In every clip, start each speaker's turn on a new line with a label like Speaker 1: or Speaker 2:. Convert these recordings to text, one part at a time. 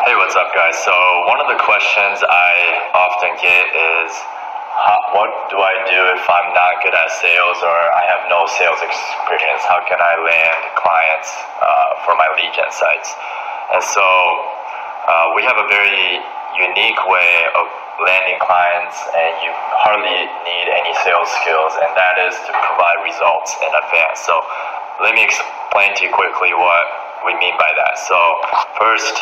Speaker 1: Hey, what's up, guys? So, one of the questions I often get is, what do I do if I'm not good at sales or I have no sales experience? How can I land clients for my lead gen sites? And so, we have a very unique way of landing clients, and you hardly need any sales skills, and that is to provide results in advance. So, let me explain to you quickly what we mean by that. So, first,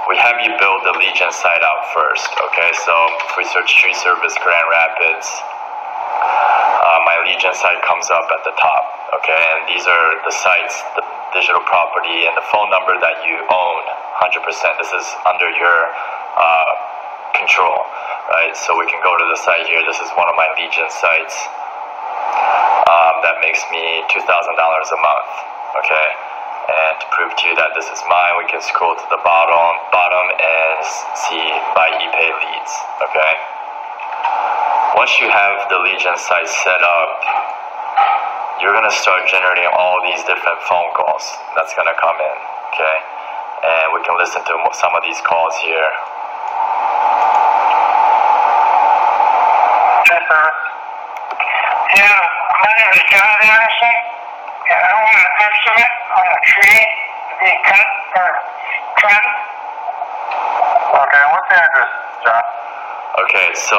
Speaker 1: we have you build the lead gen site out first, okay? So if we search tree service Grand Rapids, my lead gen site comes up at the top, okay? And these are the sites, the digital property, and the phone number that you own 100%. This is under your control, right? So we can go to the site here. This is one of my lead gen sites that makes me $2,000 a month, okay? And to prove to you that this is mine, we can scroll to the bottom and see by ePay leads, okay? Once you have the lead gen site set up, you're gonna start generating all these different phone calls that's gonna come in, okay? And we can listen to some of these calls here.
Speaker 2: Yes, sir. Yeah, my name is John Anderson, and I want an estimate on a tree being cut or trimmed. Okay, what's the address, John?
Speaker 1: Okay, so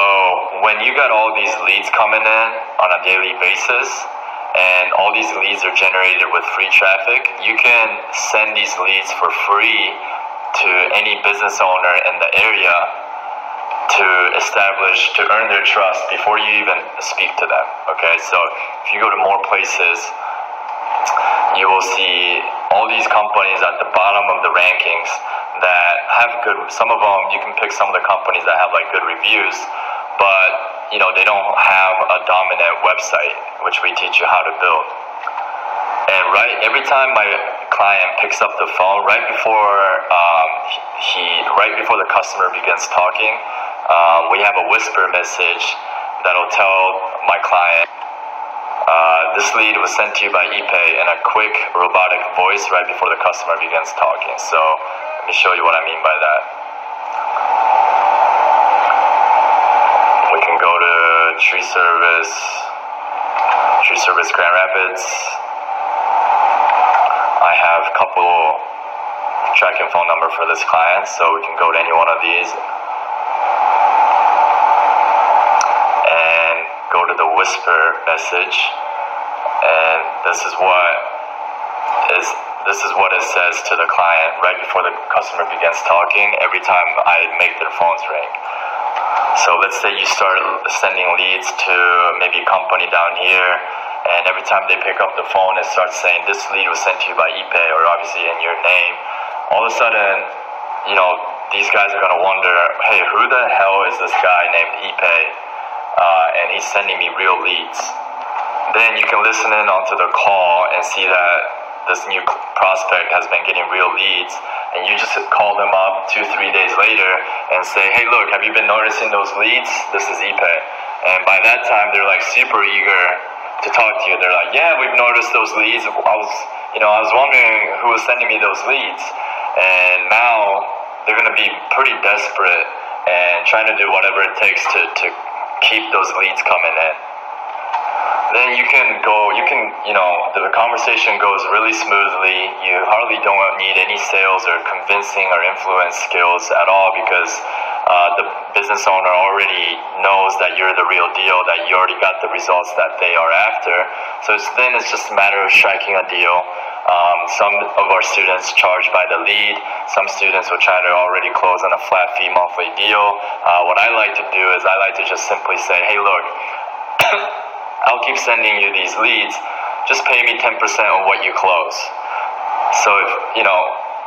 Speaker 1: when you got all these leads coming in on a daily basis, and all these leads are generated with free traffic, you can send these leads for free to any business owner in the area to earn their trust before you even speak to them, okay? So if you go to more places, you will see all these companies at the bottom of the rankings that have some of them, you can pick some of the companies that have like good reviews, but they don't have a dominant website, which we teach you how to build. And every time my client picks up the phone, right before the customer begins talking, we have a whisper message that'll tell my client, this lead was sent to you by ePay in a quick robotic voice right before the customer begins talking. So let me show you what I mean by that. We can go to tree service Grand Rapids. I have a couple tracking phone number for this client, so we can go to any one of these and go to the whisper message. And this is what it says to the client right before the customer begins talking every time I make their phones ring. So let's say you start sending leads to maybe a company down here, and every time they pick up the phone, it starts saying this lead was sent to you by ePay, or obviously in your name. All of a sudden, these guys are gonna wonder, hey, who the hell is this guy named ePay? And he's sending me real leads. Then you can listen in onto the call and see that this new prospect has been getting real leads, and you just call them up 2-3 days later and say, hey, look, have you been noticing those leads? This is ePay. And by that time, they're like super eager to talk to you. They're like, yeah, we've noticed those leads. I was wondering who was sending me those leads. And now they're gonna be pretty desperate and trying to do whatever it takes to keep those leads coming in. Then the conversation goes really smoothly. You hardly don't need any sales or convincing or influence skills at all, because the business owner already knows that you're the real deal, that you already got the results that they are after. So then it's just a matter of striking a deal. Some of our students charge by the lead. Some students will try to already close on a flat fee monthly deal. What I like to do is I like to just simply say, hey, look, I'll keep sending you these leads. Just pay me 10% of what you close. So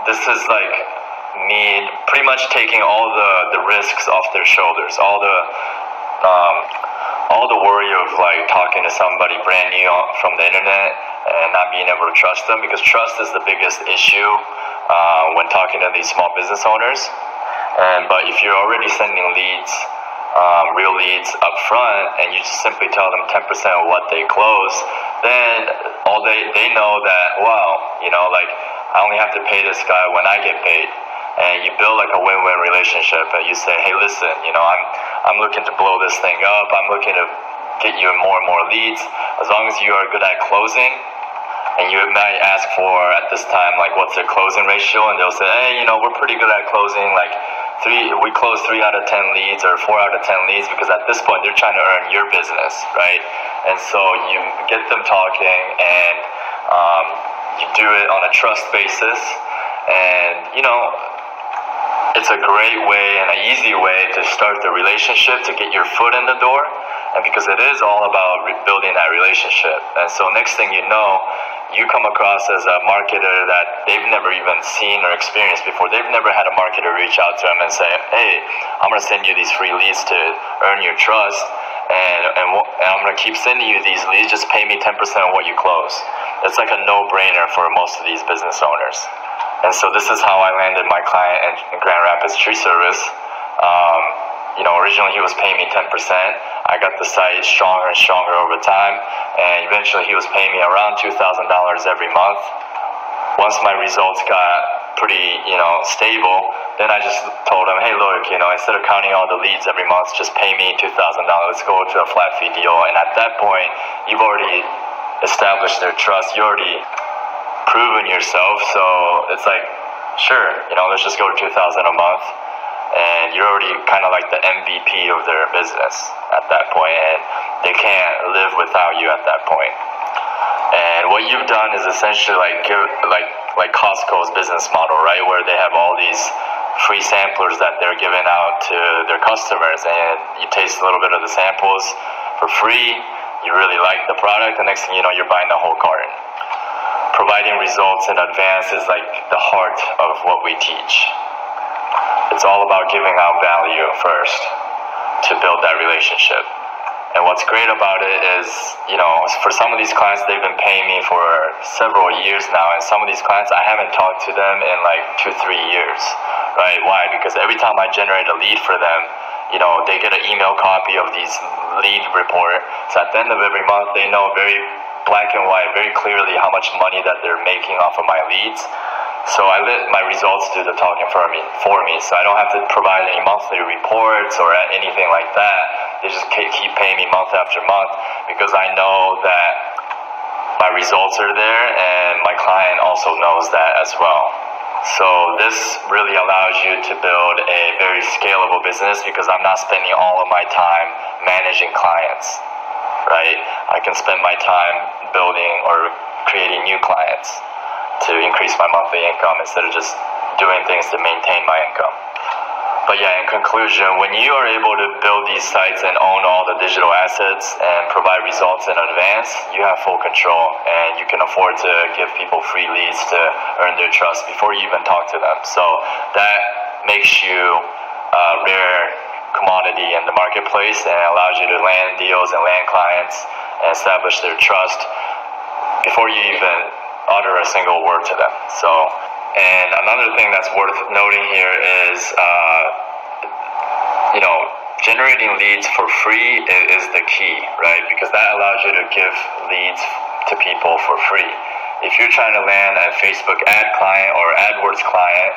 Speaker 1: this is like me pretty much taking all the risks off their shoulders, all the worry of like talking to somebody brand new from the internet and not being able to trust them, because trust is the biggest issue when talking to these small business owners. But if you're already sending leads, real leads up front, and you just simply tell them 10% of what they close, then they know that, wow, I only have to pay this guy when I get paid. and you build like a win-win relationship. And you say, hey, listen, I'm looking to blow this thing up. I'm looking to get you more and more leads. As long as you are good at closing, and you might ask for at this time, like, what's their closing ratio? And they'll say, hey, we're pretty good at closing. Like, we close 3 out of 10 leads or 4 out of 10 leads, because at this point they're trying to earn your business, right? And so you get them talking, and you do it on a trust basis, and it's a great way and an easy way to start the relationship, to get your foot in the door, and because it is all about building that relationship. And so next thing you know, you come across as a marketer that they've never even seen or experienced before. They've never had a marketer reach out to them and say, hey, I'm going to send you these free leads to earn your trust, and I'm going to keep sending you these leads, just pay me 10% of what you close. It's like a no-brainer for most of these business owners. And so this is how I landed my client in Grand Rapids Tree Service. Originally he was paying me 10%. I got the site stronger and stronger over time, and eventually he was paying me around $2,000 every month. Once my results got pretty, stable, then I just told him, hey, look, instead of counting all the leads every month, just pay me $2,000. Let's go to a flat fee deal. And at that point, you've already established their trust. You already proven yourself. So it's like, sure, let's just go to $2,000 a month. And you're already kind of like the MVP of their business at that point, and they can't live without you at that point. And what you've done is essentially like Costco's business model, right? Where they have all these free samplers that they're giving out to their customers, and you taste a little bit of the samples for free. You really like the product, the next thing you know, you're buying the whole carton. Providing results in advance is like the heart of what we teach. It's all about giving out value first to build that relationship. And what's great about it is, for some of these clients, they've been paying me for several years now. And some of these clients, I haven't talked to them in like 2-3 years, right? Why? Because every time I generate a lead for them, they get an email copy of these lead report. So at the end of every month, they know very black and white, very clearly how much money that they're making off of my leads. So I let my results do the talking for me. So I don't have to provide any monthly reports or anything like that. They just keep paying me month after month, because I know that my results are there, and my client also knows that as well. So this really allows you to build a very scalable business, because I'm not spending all of my time managing clients, right? I can spend my time building or creating new clients to increase my monthly income instead of just doing things to maintain my income. But yeah, in conclusion, when you are able to build these sites and own all the digital assets and provide results in advance, you have full control, and you can afford to give people free leads to earn their trust before you even talk to them. So that makes you a rare commodity in the marketplace, and allows you to land deals and land clients and establish their trust before you even utter a single word to them. So, and another thing that's worth noting here is, generating leads for free is the key, right? Because that allows you to give leads to people for free. If you're trying to land a Facebook ad client or AdWords client,